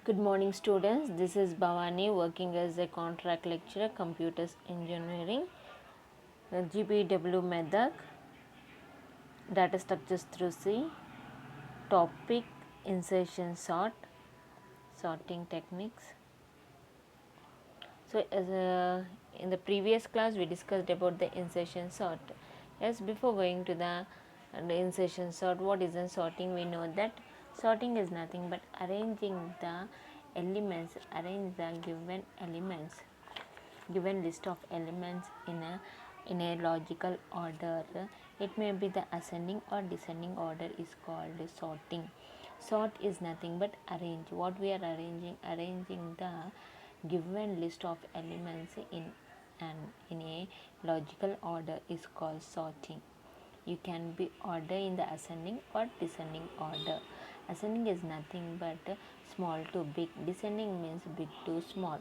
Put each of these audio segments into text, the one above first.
Good morning, students. This is Bhavani working as a contract lecturer, computers engineering, GPW method, data structures through C, topic insertion sorting techniques. So, in the previous class, we discussed about the insertion sort. Yes, before going to the insertion sort, what is the sorting? We know that sorting is nothing but arranging the elements, arrange the given list of elements in a logical order. It may be the ascending or descending order is called sorting. Sort is nothing but arrange. What we are arranging the given list of elements in a logical order is called sorting. You can be order in the ascending or descending order. Ascending is nothing but small to big. Descending means big to small.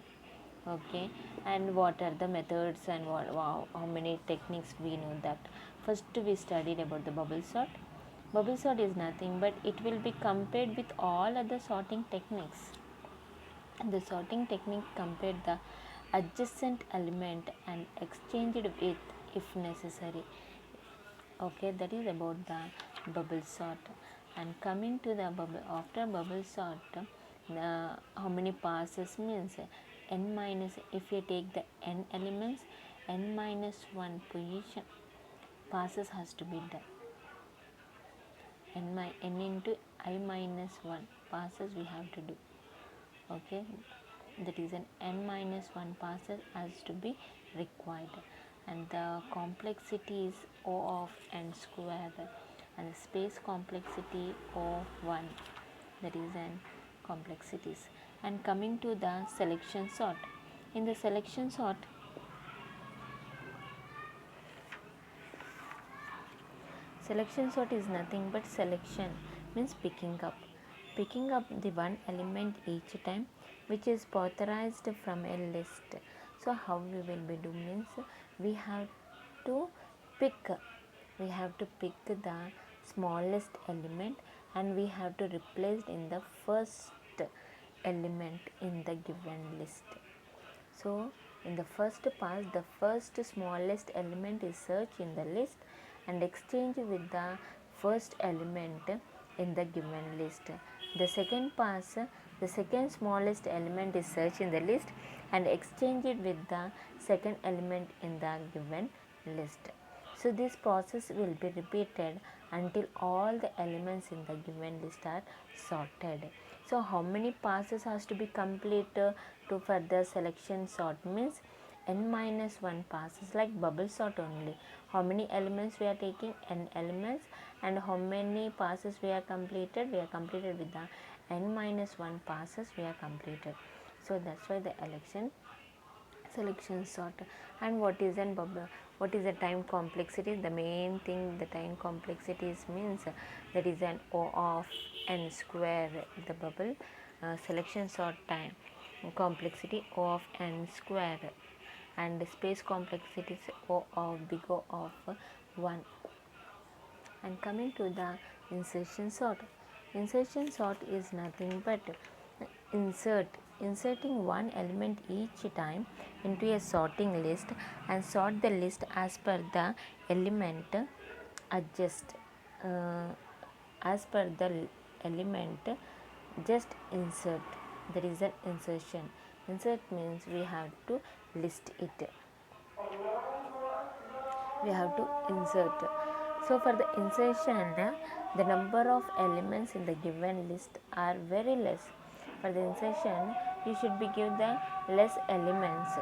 Okay, and what are the methods and how many techniques we know that. First, we studied about the bubble sort. Bubble sort is nothing but it will be compared with all other sorting techniques. The sorting technique compared the adjacent element and exchanged with if necessary. Okay, that is about the bubble sort. And coming to the bubble, after bubble sort, how many passes means n minus, if you take the n elements, n minus 1 position passes has to be done. N into I minus 1 passes we have to do. Okay, that is an n minus 1 passes has to be required, and the complexity is O of n square, and the space complexity O of 1, that is an complexities. And coming to the selection sort, in the selection sort, selection sort is nothing but selection means picking up the one element each time which is authorized from a list. So how we will be doing means we have to pick the smallest element and we have to replace in the first element in the given list. So in the first pass, the first smallest element is searched in the list and exchange with the first element in the given list. The second pass, the second smallest element is searched in the list and exchange it with the second element in the given list. So this process will be repeated until all the elements in the given list are sorted. So how many passes has to be completed to further selection sort means n minus 1 passes, like bubble sort only. How many elements we are taking? N elements, and how many passes we are completed? We are completed with the n minus 1 passes we are completed. So that's why the selection sort. And what is an bubble? What is the time complexity? The main thing, the time complexity means that is an O of n square, the bubble selection sort time complexity O of n square, and space complexity is O of big O of 1. And coming to the insertion sort, insertion sort is nothing but inserting one element each time into a sorting list and sort the list as per the element adjust as per the element just insert. There is an insertion. Insert means we have to list it, we have to insert. So for the insertion, the number of elements in the given list are very less. For the insertion, you should be give the less elements.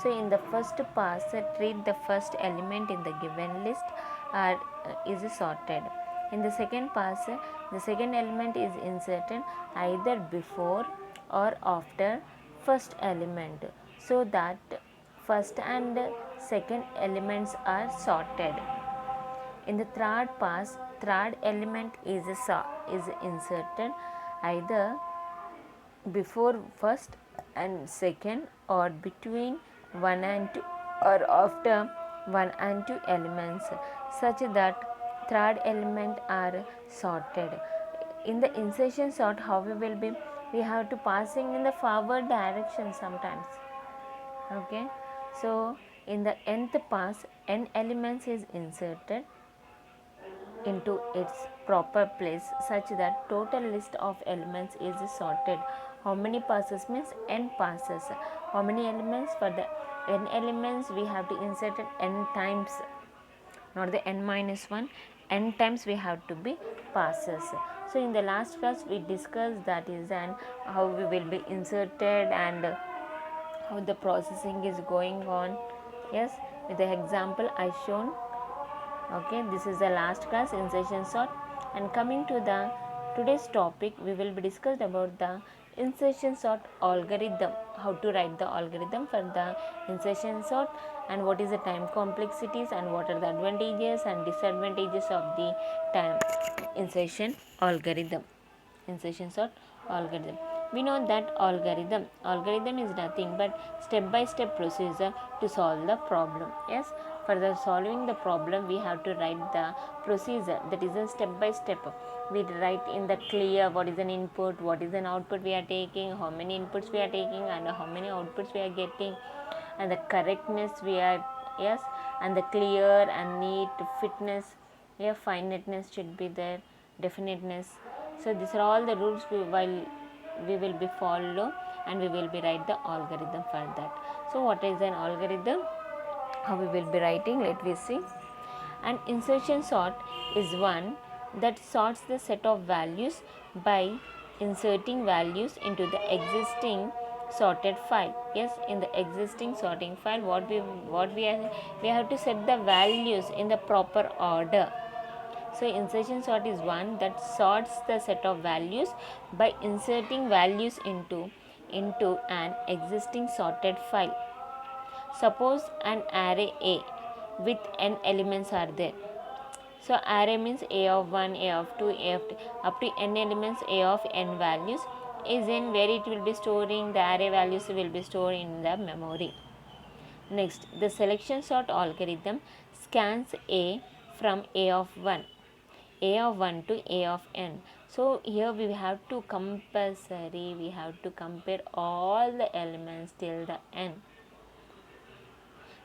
So in the first pass, treat the first element in the given list is sorted. In the second pass, the second element is inserted either before or after first element, so that first and second elements are sorted. In the third pass, third element is inserted either before first and second or between 1 and 2 or after 1 and 2 elements, such that third element are sorted. In the insertion sort, how we will be we have to passing in the forward direction sometimes. Okay, so in the nth pass, n elements is inserted into its proper place such that total list of elements is sorted. How many passes means n passes. How many elements? For the n elements we have to insert it n times, not the n minus 1, n times we have to be passes. So in the last class we discussed that is and how we will be inserted and how the processing is going on. Yes, with the example I shown. Okay, this is the last class, insertion sort. And coming to the today's topic, we will be discussed about the insertion sort algorithm, how to write the algorithm for the insertion sort, and what is the time complexities and what are the advantages and disadvantages of the time insertion algorithm. Insertion sort algorithm. We know that algorithm is nothing but step by step procedure to solve the problem. Yes, for the solving the problem we have to write the procedure, that is a step by step. We write in the clear what is an input, what is an output we are taking, how many inputs we are taking and how many outputs we are getting, and the correctness we are, yes, and the clear and neat fitness, yeah, finiteness should be there, definiteness. So these are all the rules we will be follow, and we will be write the algorithm for that. So what is an algorithm, how we will be writing, let me see. An insertion sort is one that sorts the set of values by inserting values into the existing sorted file. Yes, in the existing sorting file we have to set the values in the proper order. So insertion sort is one that sorts the set of values by inserting values into an existing sorted file. Suppose an array A with n elements are there. So array means A of 1, A of 2, A of 2, up to n elements, A of n values is in where it will be storing, the array values will be stored in the memory. Next, the selection sort algorithm scans A from A of 1, A of 1 to A of n. So here we have to compulsory, we have to compare all the elements till the n.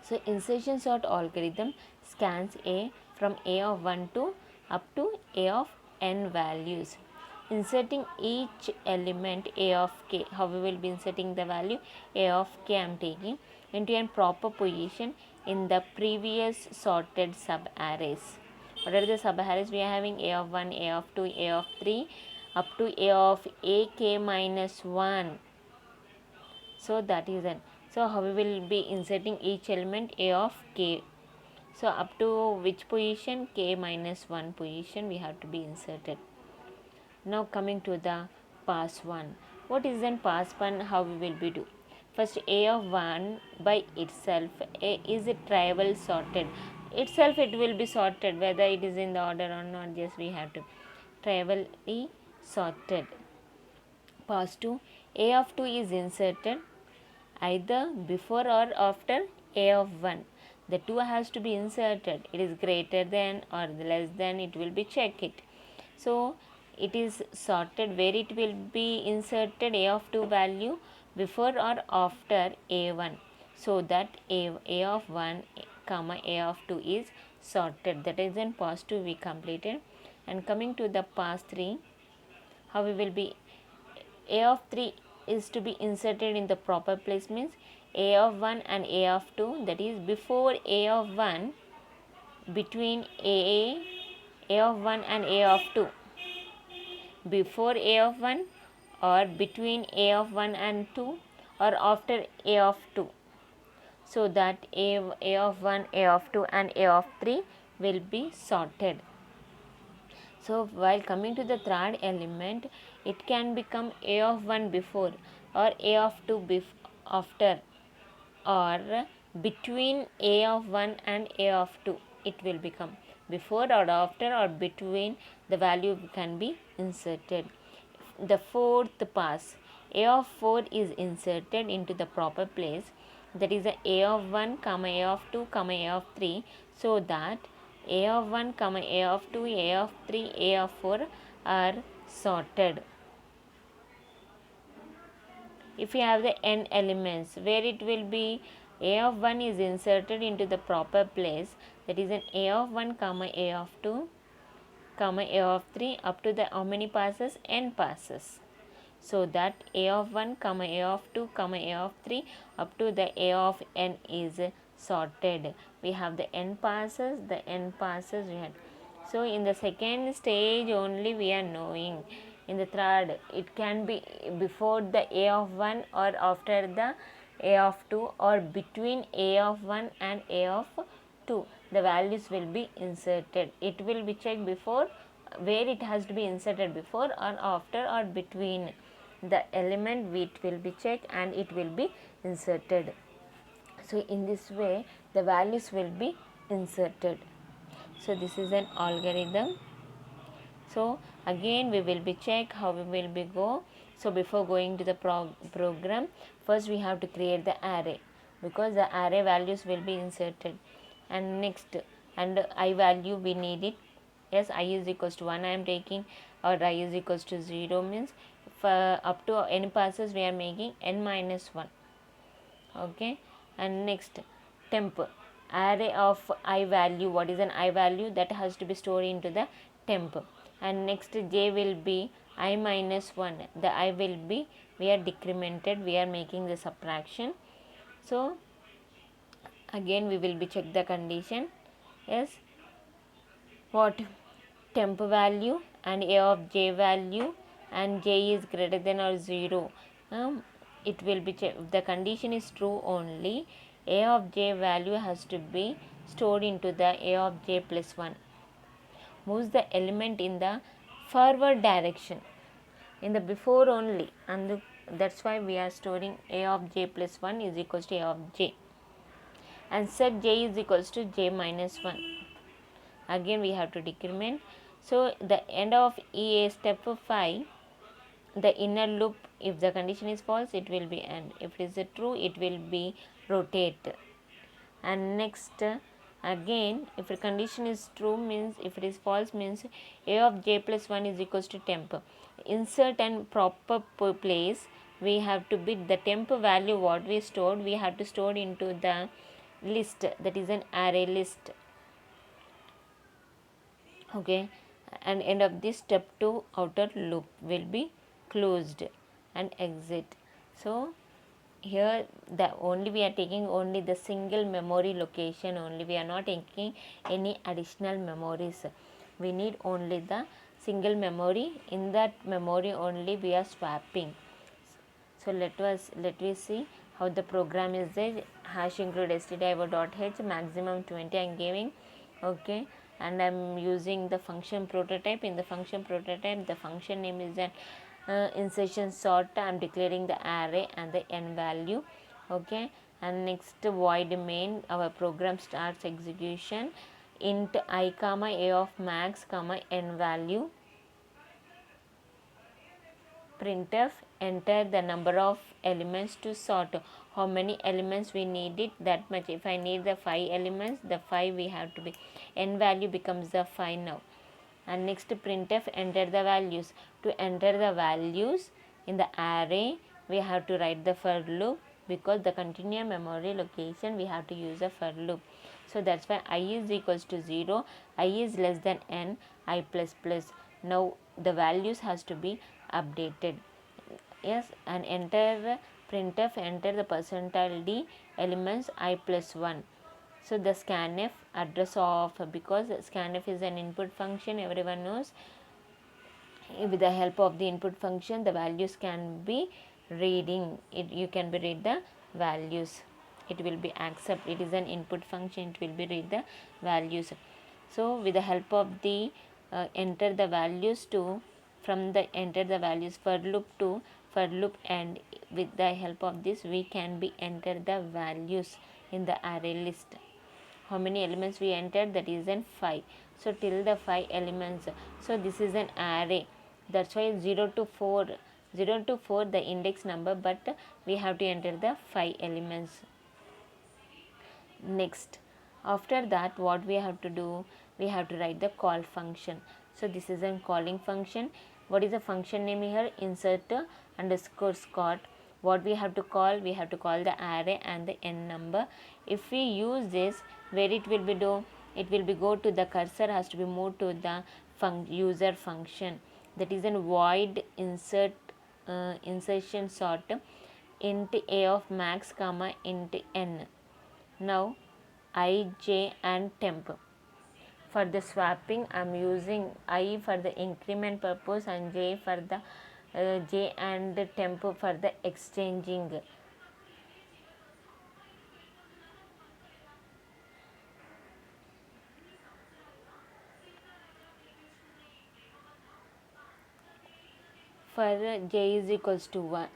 So insertion sort algorithm scans A from A of 1 to up to A of n values, inserting each element A of k. How we will be inserting the value A of k I am taking into a proper position in the previous sorted sub arrays. What are the sub arrays we are having? A of 1, A of 2, A of 3 up to A of ak minus 1. So that is n. So how we will be inserting each element A of k. So up to which position? K minus 1 position we have to be inserted. Now coming to the pass 1. What is then pass 1? How we will be do? First A of 1 by itself A is a trivial sorted. Itself it will be sorted whether it is in the order or not, just we have to trivially sorted. Pass 2. A of 2 is inserted either before or after A of 1. The 2 has to be inserted. It is greater than or less than, it will be check it. So it is sorted where it will be inserted A of 2 value before or after A1, so that A of 1 comma A of 2 is sorted. That is in pass 2 we completed. And coming to the pass 3, how we will be, A of 3 is to be inserted in the proper place means A of 1 and A of 2, that is before A of 1, between A of 1 and A of 2, before A of 1 or between A of 1 and 2 or after A of 2, so that A of 1, A of 2 and A of 3 will be sorted. So while coming to the third element, it can become A of 1 before or A of 2 after or between A of 1 and A of 2. It will become before or after or between, the value can be inserted. The fourth pass, A of 4 is inserted into the proper place, that is A of 1 comma A of 2 comma A of 3, so that A of 1 comma A of 2, A of 3, A of 4 are sorted. if you have the n elements, where it will be a of 1 is inserted into the proper place, that is an a of 1 comma a of 2 comma a of 3 up to the how many passes, n passes. So that a of 1 comma a of 2 comma a of 3 up to the a of n is sorted. We have the n passes we had. So in the second stage only we are knowing. In the third, it can be before the a of 1 or after the a of 2 or between a of 1 and a of 2. The values will be inserted. It will be checked before, where it has to be inserted, before or after or between the element, it will be checked and it will be inserted. So in this way the values will be inserted. So this is an algorithm. So again we will be check how we will be go. So before going to the program, first we have to create the array, because the array values will be inserted. And next, and I value we need it. Yes, I is equals to 1 I am taking, or I is equals to 0 means for up to n passes we are making n minus 1. Okay. And next, temp, array of I value. What is an I value? That has to be stored into the temp. And next, j will be I minus 1. The I will be, we are decremented, we are making the subtraction. So again we will be check the condition. Yes, what, temp value and a of j value, and j is greater than or 0. It will be if the condition is true only, a of j value has to be stored into the a of j plus 1. Moves the element in the forward direction, in the before only, and that's why we are storing a of j plus 1 is equals to a of j, and set j is equals to j minus 1. Again we have to decrement. So the end of EA step 5, the inner loop, if the condition is false it will be end, if it is true it will be rotate. And next, again if the condition is true means, if it is false means a of j plus 1 is equals to temp. Insert and proper place, we have to bit the temp value what we stored, we have to store into the list, that is an array list. Okay. And end of this step 2 outer loop will be closed and exit. So here the only we are taking only the single memory location only, we are not taking any additional memories. We need only the single memory, in that memory only we are swapping. So let me see how the program is there. Hash include stdio.h, maximum 20 I am giving. Okay. And I am using the function prototype. In the function prototype, the function name is an insertion sort. I am declaring the array and the n value. Okay. And next, void main, our program starts execution. Int I comma a of max comma n value. Printf, enter the number of elements to sort. How many elements we need it, that much. If I need the 5 elements, the 5 we have to be, n value becomes the 5 now. And next, printf, enter the values. To enter the values in the array, we have to write the for loop, because the continuous memory location we have to use a for loop. So that's why I is equals to 0, I is less than n, I plus plus. Now the values has to be updated. Yes. And enter, printf, enter the percentile d elements I plus 1. So the scanf address of, because scanf is an input function, everyone knows, with the help of the input function the values can be reading it, you can be read the values, it will be accept, it is an input function, it will be read the values. So with the help of the enter the values to, from the enter the values for loop to for loop, and with the help of this we can be enter the values in the array list. How many elements we entered, that is an 5. So till the 5 elements. So this is an array, that's why 0 to 4 the index number, but we have to enter the 5 elements. Next, after that what we have to do, we have to write the call function. So this is a calling function. What is the function name here? Insert underscore sort. what we have to call? We have to call the array and the n number. If we use this, where it will be do? It will be go to the cursor has to be moved to the user function, that is a void insertion sort int a of max comma int n. Now I, j and temp. For the swapping, I am using I for the increment purpose and j for the j and temp for the exchanging. For j is equals to 1,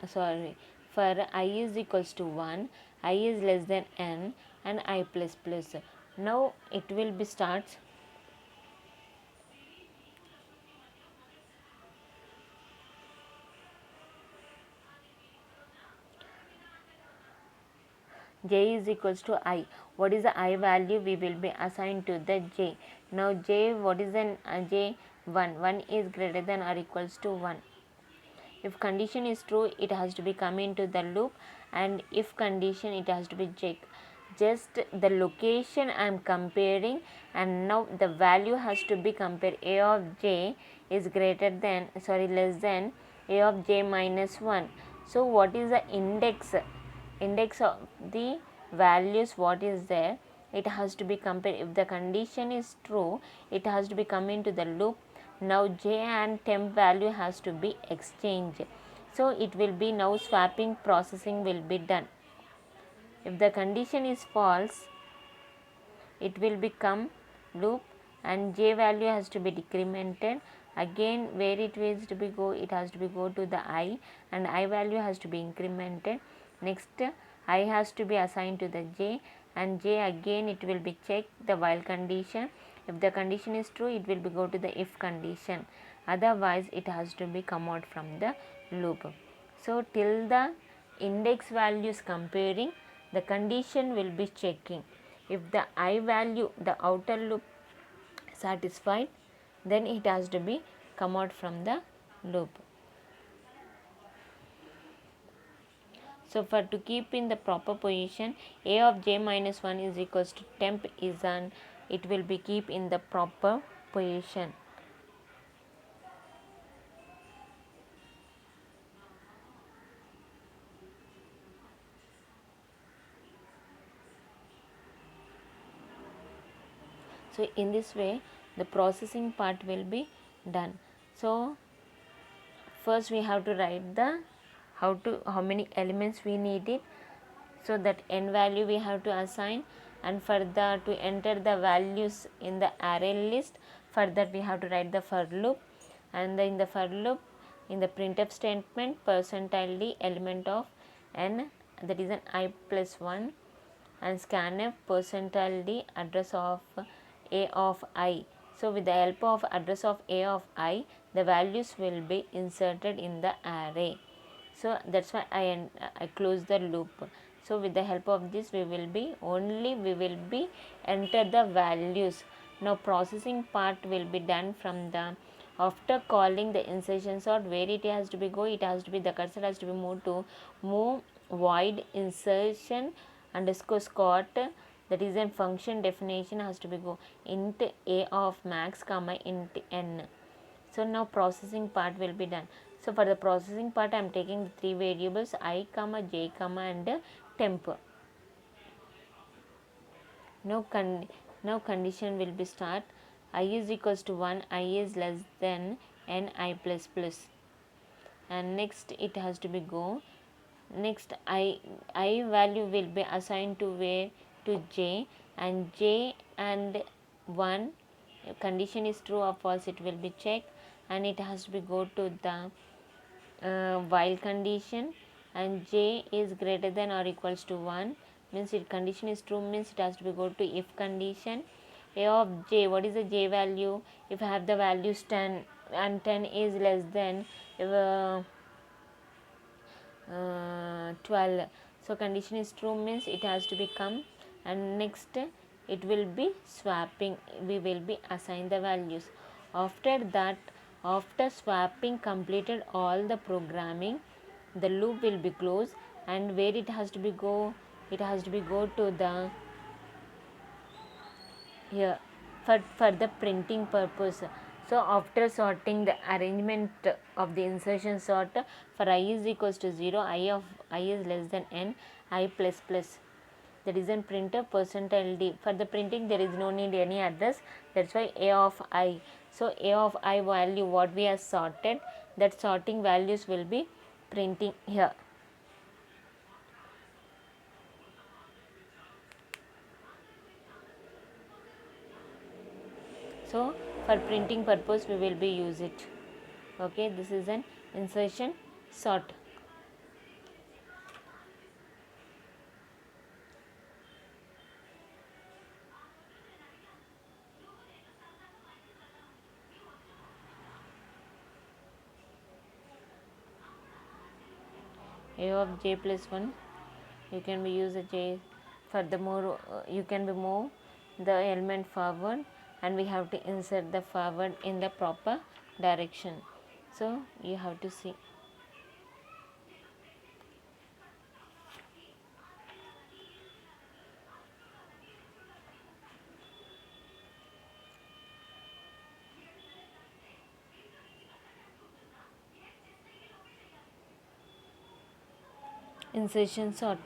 for I is equals to 1, I is less than n and I plus plus. Now it will be starts j is equals to I. What is the I value? We will be assigned to the j. Now j, what is an j? 1. 1 is greater than or equals to 1. If condition is true, it has to be come into the loop, and if condition, it has to be check. Just the location I am comparing, and now the value has to be compared. A of j is greater than, less than a of j minus 1. So what is the index of the values? What is there? It has to be compared. If the condition is true, it has to be come into the loop. Now j and temp value has to be exchanged. So it will be now swapping processing will be done. If the condition is false, it will become loop and j value has to be decremented. Again, where it is to be go? It has to be go to the I, and I value has to be incremented. Next, I has to be assigned to the j, and j again it will be checked the while condition. If the condition is true, it will be go to the if condition. Otherwise, it has to be come out from the loop. So till the index values comparing, the condition will be checking. If the I value, the outer loop satisfied, then it has to be come out from the loop. So for to keep in the proper position, a of j minus 1 is equals to temp is an, it will be keep in the proper position. So in this way, the processing part will be done. So first we have to write the how many elements we need it. So that n value we have to assign, and for the to enter the values in the array list, for that we have to write the for loop, and in the for loop, in the printf statement, percentile d element of n, that is an I plus 1, and scanf percentile d address of a of I. So with the help of address of a of I, the values will be inserted in the array. So that's why I close the loop. So with the help of this, we will be enter the values. Now processing part will be done from the after calling the insertion sort. Where it has to be go? It has to be the cursor has to be moved to move void insertion underscore sort, that is a function definition has to be go int a of max comma int n. So now processing part will be done. So for the processing part, I am taking the three variables I comma j comma and temp. Now condition will be start. I is equals to 1, I is less than n I plus plus, and next it has to be go. Next I value will be assigned to where? To j, and j and 1, condition is true or false, it will be checked, and it has to be go to the while condition, and j is greater than or equals to 1, means if condition is true, means it has to be go to if condition. A of j, what is the j value? If I have the values 10 and 10 is less than 12, so condition is true, means it has to become, and next it will be swapping, we will be assign the values. After that, after swapping completed all the programming, the loop will be closed, and where it has to be go, it has to be go to the here for the printing purpose. So after sorting the arrangement of the insertion sort, for I is equals to 0, I of I is less than n, I plus plus, that is in printer percentile d. For the printing there is no need any others, that's why a of I. So a of I value what we have sorted, that sorting values will be printing here. So for printing purpose we will be use it. Okay, this is an insertion sort. A of j plus 1, you can be use a j. Furthermore, you can be move the element forward, and we have to insert the forward in the proper direction. So you have to see. Insertion sort.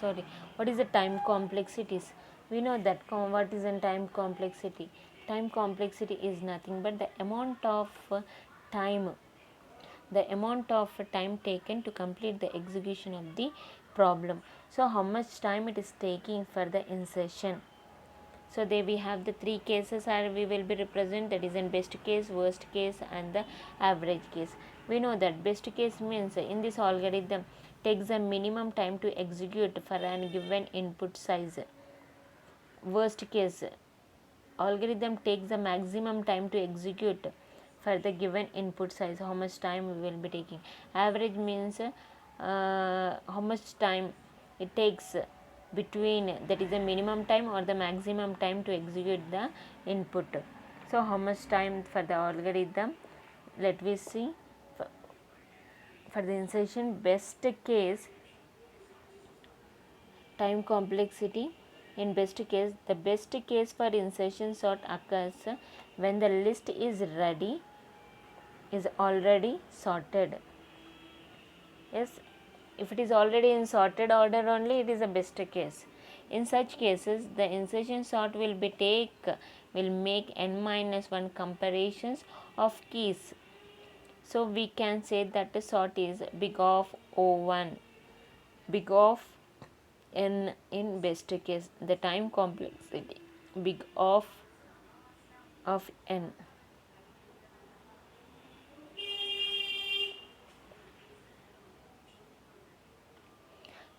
Sorry, what is the time complexities? We know that what is in time complexity. Time complexity is nothing but the amount of time, the amount of time taken to complete the execution of the problem. So how much time it is taking for the insertion. So there we have the three cases are we will be represent, that is in best case, worst case and the average case. We know that best case means in this algorithm takes a minimum time to execute for an given input size. Worst case algorithm takes the maximum time to execute for the given input size, how much time we will be taking. Average means how much time it takes between, that is the minimum time or the maximum time to execute the input. So how much time for the algorithm, let me see. For the insertion best case time complexity, in best case, the best case for insertion sort occurs when the list is ready, is already sorted. Yes, if it is already in sorted order only, it is a best case. In such cases, the insertion sort will make n minus 1 comparisons of keys. So we can say that the sort is big of O1, big of n in best case, the time complexity big of n.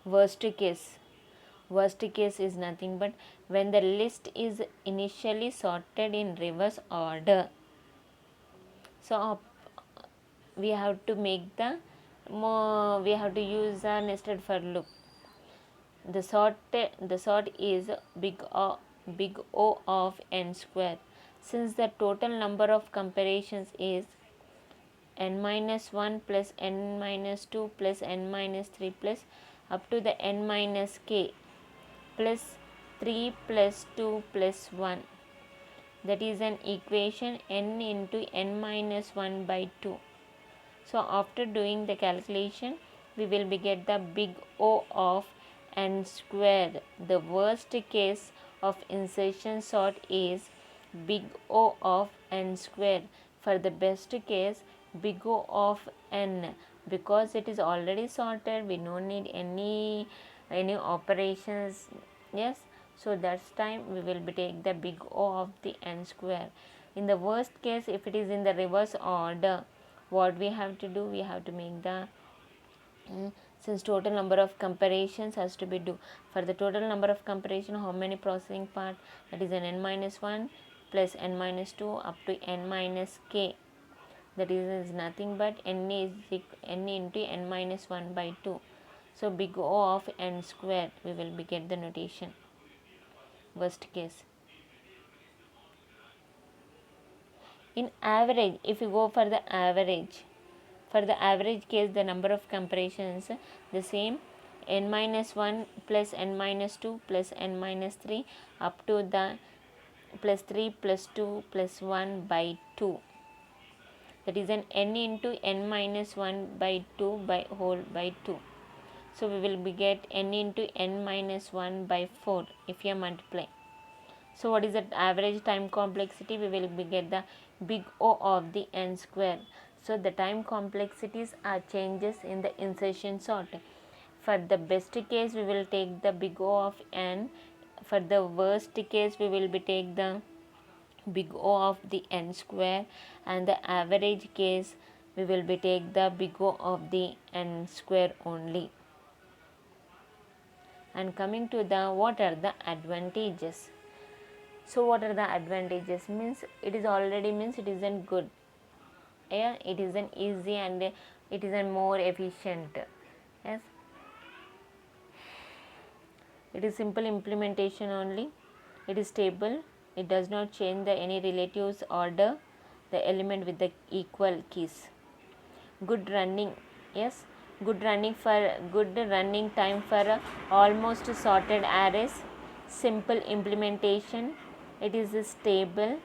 Worst case is nothing but when the list is initially sorted in reverse order. So we have to make the we have to use a nested for loop. The sort is big O of n square. Since the total number of comparisons is n minus 1 plus n minus 2 plus n minus 3 plus up to the n minus k plus 3 plus 2 plus 1, that is an equation n into n minus 1 by 2. So after doing the calculation, we will be get the big O of n square. The worst case of insertion sort is big O of n square. For the best case, big O of n, because it is already sorted, we don't need any operations. Yes, so that's time we will be take the big O of the n square. In the worst case, if it is in the reverse order, what we have to do, we have to make the since total number of comparisons has to be do. For the total number of comparison, how many processing part, that is an n minus 1 plus n minus 2 up to n minus k, that is nothing but n into n minus 1 by 2. So big O of n square, we will be get the notation. Worst case. In average, if you go for the average, For the average case, the number of comparisons the same, n minus 1 plus n minus 2 plus n minus 3 up to the plus 3 plus 2 plus 1 by 2. That is an n into n minus 1 by 2 by whole by 2. So we will be get n into n minus 1 by 4 if you multiply. So what is the average time complexity? We will be get the big O of the n square. So the time complexities are changes in the insertion sort. For the best case, we will take the big O of n. For the worst case, we will be take the big O of the n square, and the average case we will be take the big O of the n square only. And coming to the what are the advantages? So what are the advantages? Means it is already means it isn't good. Yeah, it isn't easy and it isn't more efficient. Yes, it is simple implementation only. It is stable. It does not change the any relatives order the element with the equal keys. Good running. Yes, good running time for almost sorted arrays. Simple implementation. It is stable,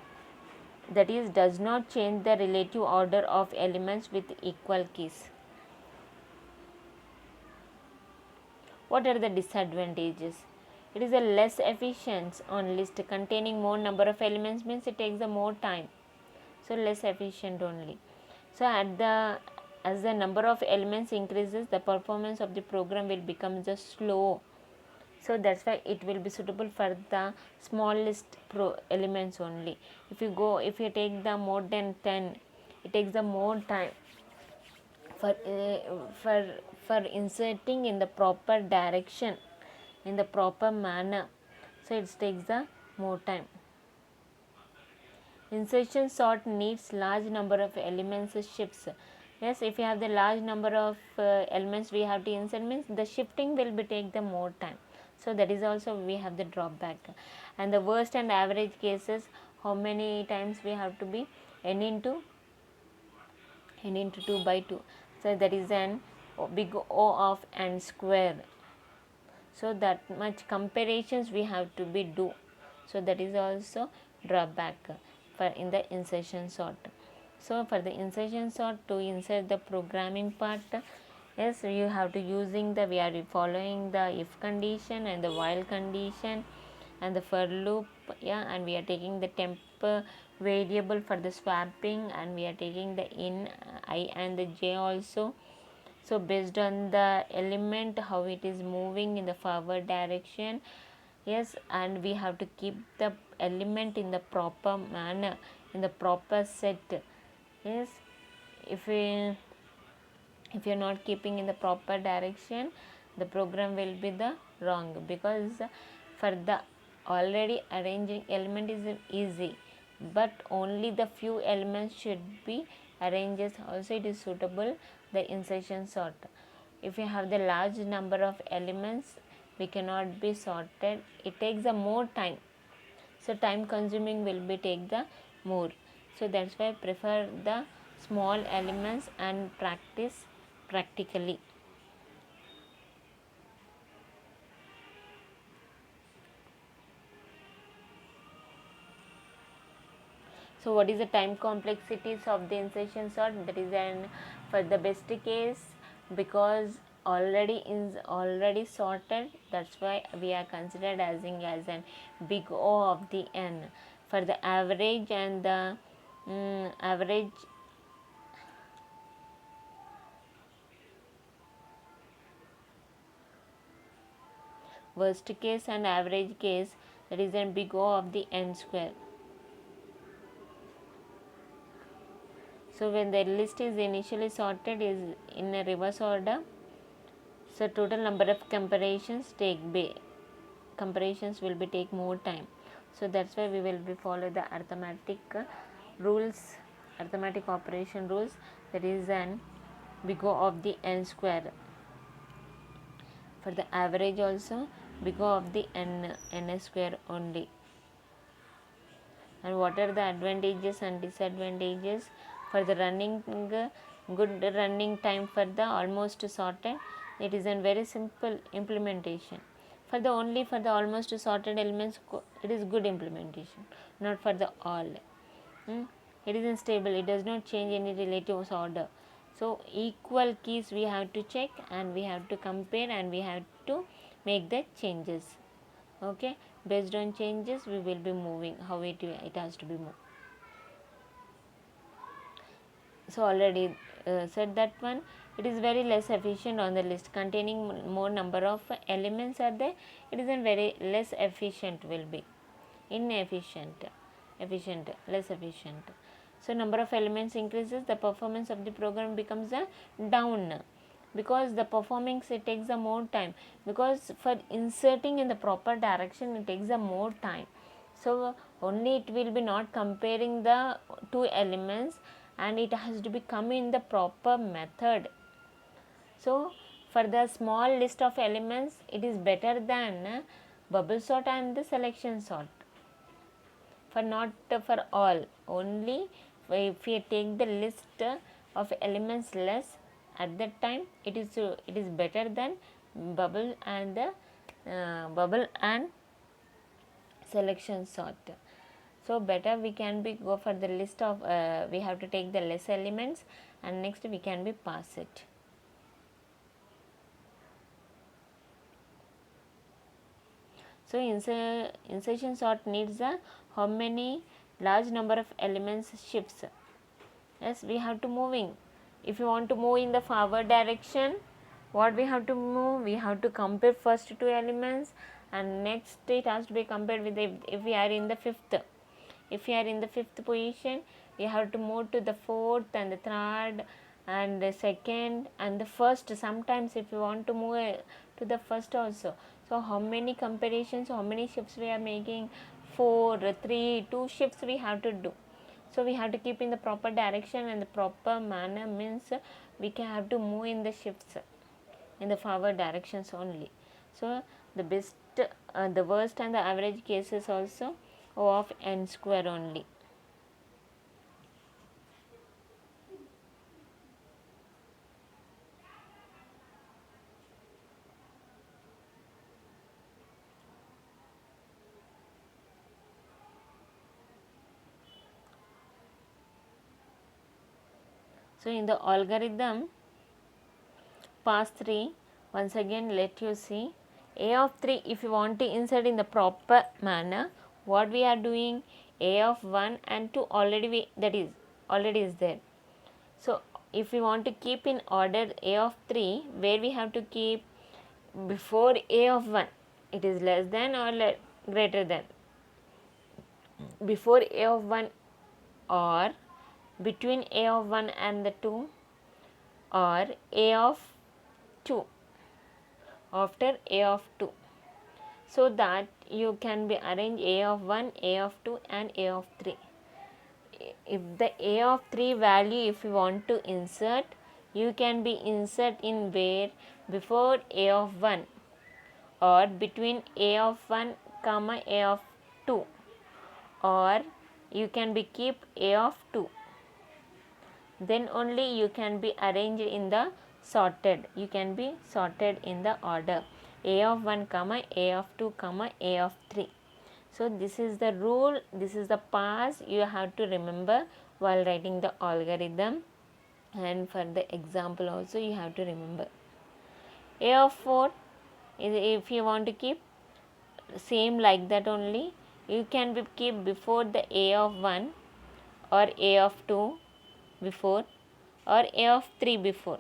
that is does not change the relative order of elements with equal keys. What are the disadvantages? It is a less efficient on list containing more number of elements, means it takes the more time, so less efficient only. So as the number of elements increases, the performance of the program will become just slow. So that's why it will be suitable for the smallest elements only. If you take the more than 10, it takes the more time for inserting in the proper direction, in the proper manner. So it takes the more time. Insertion sort needs large number of elements shifts. Yes, if you have the large number of elements we have to insert, means the shifting will be take the more time. So that is also we have the drawback. And the worst and average cases, how many times we have to be n into 2 by 2. So that is an big O of n square. So that much comparisons we have to be do. So that is also drawback for in the insertion sort. So for the insertion sort, to insert the programming part, yes, you have to using the, we are following the if condition and the while condition and the for loop, yeah, and we are taking the temp variable for the swapping, and we are taking the in I and the j also. So based on the element how it is moving in the forward direction, yes, and we have to keep the element in the proper manner, in the proper set. Yes, if you are not keeping in the proper direction, the program will be the wrong, because for the already arranging element is easy, but only the few elements should be arranged. Also it is suitable the insertion sort. If you have the large number of elements, we cannot be sorted, it takes a more time, so time consuming will be take the more. So that's why I prefer the small elements and practice practically. So what is the time complexities of the insertion sort? That is an for the best case, because already sorted, that's why we are considered as an big O of the n. For the average and the average worst case and average case, that is an big O of the n square. So when the list is initially sorted is in a reverse order, so total number of comparisons will be take more time. So that's why we will be follow the arithmetic rules, arithmetic operation rules, that is an big O of the n square. For the average also big O of the n square only. And what are the advantages and disadvantages? For the running good running time for the almost sorted. It is a very simple implementation. For the only for the almost sorted elements, it is good implementation, not for the all. It is unstable, it does not change any relative order. So equal keys we have to check, and we have to compare, and we have to make the changes. Okay, based on changes we will be moving how it has to be moved. So already said that one. It is very less efficient on the list containing more number of elements are there. It is a very less efficient, will be inefficient, efficient, less efficient. So number of elements increases, the performance of the program becomes a down, because the performance it takes a more time, because for inserting in the proper direction it takes a more time. So only it will be not comparing the two elements, and it has to be come in the proper method. So for the small list of elements it is better than bubble sort and the selection sort. For not for all, only if we take the list of elements less, at that time it is better than bubble and the bubble and selection sort. So better we can be go for the list of we have to take the less elements, and next we can be pass it. So insertion sort needs a how many large number of elements shifts. Yes, we have to moving. If you want to move in the forward direction, what we have to move? We have to compare first two elements, and next it has to be compared with if we are in the fifth. If we are in the fifth position, we have to move to the fourth and the third and the second and the first. Sometimes if you want to move to the first also. So how many comparisons, how many shifts we are making? 4, 3, 2 shifts we have to do. So we have to keep in the proper direction and the proper manner, means we can have to move in the shifts in the forward directions only. So the best, the worst and the average cases also O of n square only. So in the algorithm pass 3, once again let you see a of 3. If you want to insert in the proper manner, what we are doing, a of 1 and 2 already already is there. So if we want to keep in order a of 3, where we have to keep before a of 1, it is less than or greater than, before a of 1 or between a of 1 and the 2, or a of 2 after a of 2, so that you can be arrange a of 1, a of 2 and a of 3. If the a of 3 value if you want to insert, you can be insert in where before a of 1 or between a of 1 comma a of 2, or you can be keep a of 2, then only you can be arranged in the sorted, you can be sorted in the order a of 1 comma a of 2 comma a of 3. So this is the rule, this is the pass you have to remember while writing the algorithm, and for the example also you have to remember. A of 4 is if you want to keep same like that only, you can be keep before the a of 1 or a of 2 before, or a of 3 before,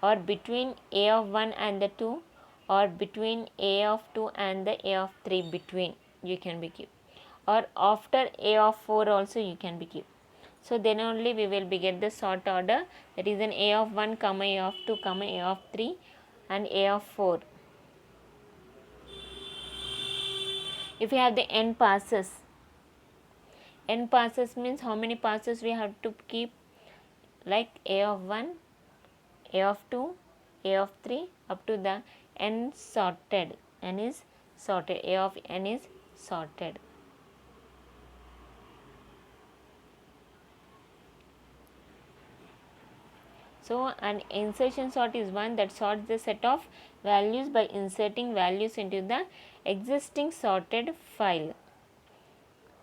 or between a of 1 and the 2, or between a of 2 and the a of 3 between you can be keep, or after a of 4 also you can be keep. So then only we will be get the sort order, that is an a of 1 comma a of 2 comma a of 3 and a of 4. If you have the n passes means how many passes we have to keep, like a of 1, a of 2, a of 3 up to the n sorted, n is sorted, a of n is sorted. So an insertion sort is one that sorts the set of values by inserting values into the existing sorted file.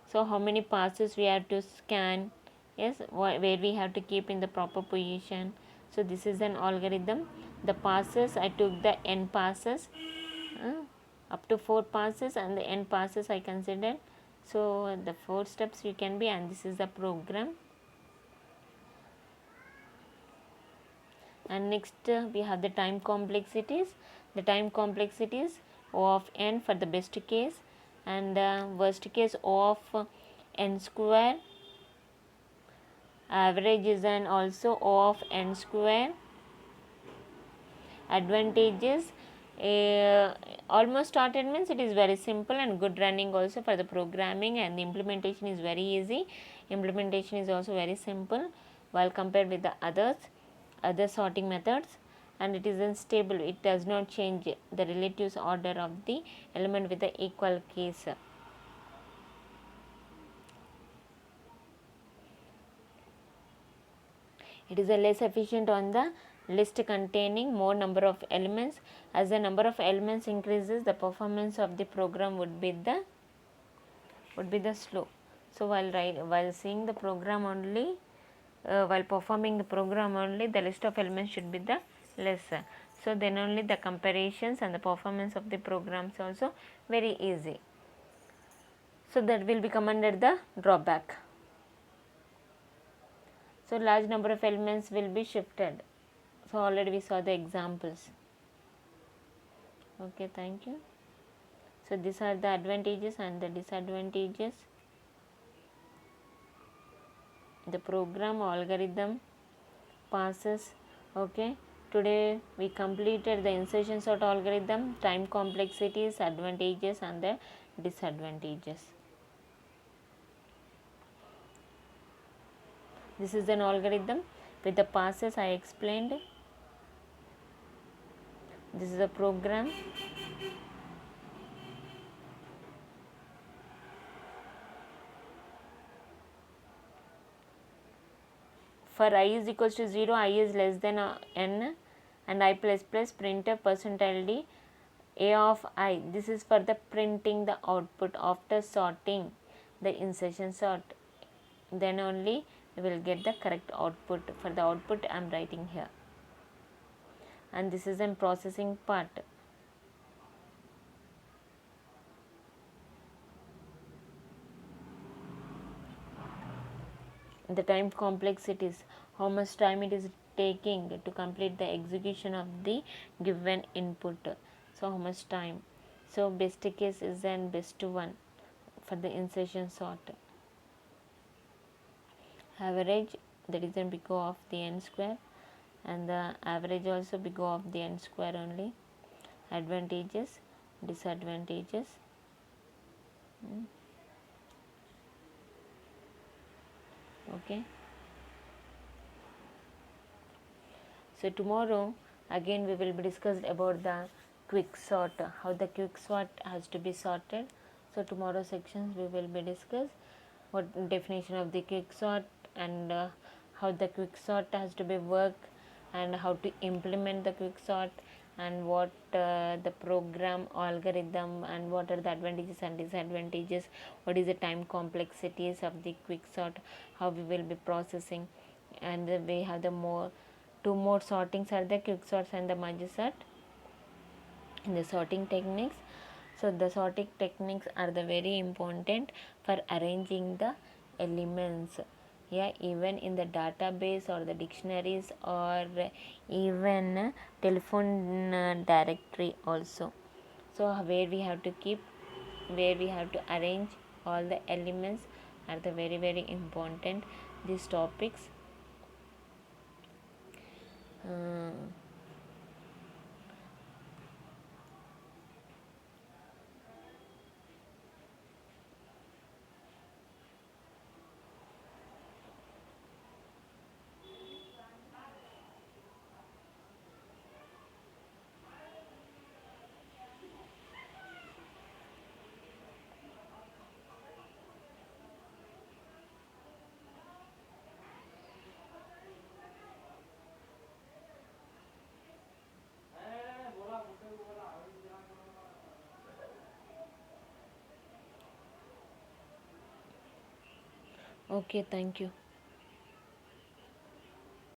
So how many passes we have to scan, yes, where we have to keep in the proper position. So this is an algorithm. The passes, I took the n passes, up to 4 passes, and the n passes I considered. So the 4 steps you can be, and this is the program. And next we have the time complexities. The time complexities O of n for the best case, and worst case O of n square. Average is an also O of n square. Advantages, almost started means it is very simple and good running also for the programming, and the implementation is very easy. Implementation is also very simple while compared with the other sorting methods, and it is unstable. It does not change the relative order of the element with the equal case. It is a less efficient on the list containing more number of elements. As the number of elements increases, the performance of the program would be the slow. So while seeing the program only, while performing the program only, the list of elements should be the lesser. So then only the comparisons and the performance of the programs also very easy. So that will become under the drawback. So large number of elements will be shifted. So already we saw the examples. Okay, thank you. So these are the advantages and the disadvantages. The program algorithm passes. Okay, today we completed the insertion sort algorithm, time complexities, advantages and the disadvantages. This is an algorithm with the passes I explained. This is a program. For I is equals to 0, I is less than n, and I plus plus printf percentile d a of I. This is for the printing the output after sorting the insertion sort. Then only we will get the correct output. For the output I am writing here. And this is a processing part. The time complexities, how much time it is taking to complete the execution of the given input. So how much time. So best case is an best one for the insertion sort. Average, that is an big O of the n square, and the average also big O of the n square only. Advantages, disadvantages. Okay. So tomorrow again we will be discussed about the quick sort, how the quick sort has to be sorted. So tomorrow sections we will be discussed what definition of the quick sort, and how the quick sort has to be worked, and how to implement the quick sort, and what the program algorithm, and what are the advantages and disadvantages, what is the time complexities of the quick sort, how we will be processing, and we have the two more sortings are the quick sorts and the merge sort in the sorting techniques. So the sorting techniques are the very important for arranging the elements, yeah, even in the database or the dictionaries, or even telephone directory also. So where we have to keep, where we have to arrange all the elements are the very important, these topics. Okay, thank you.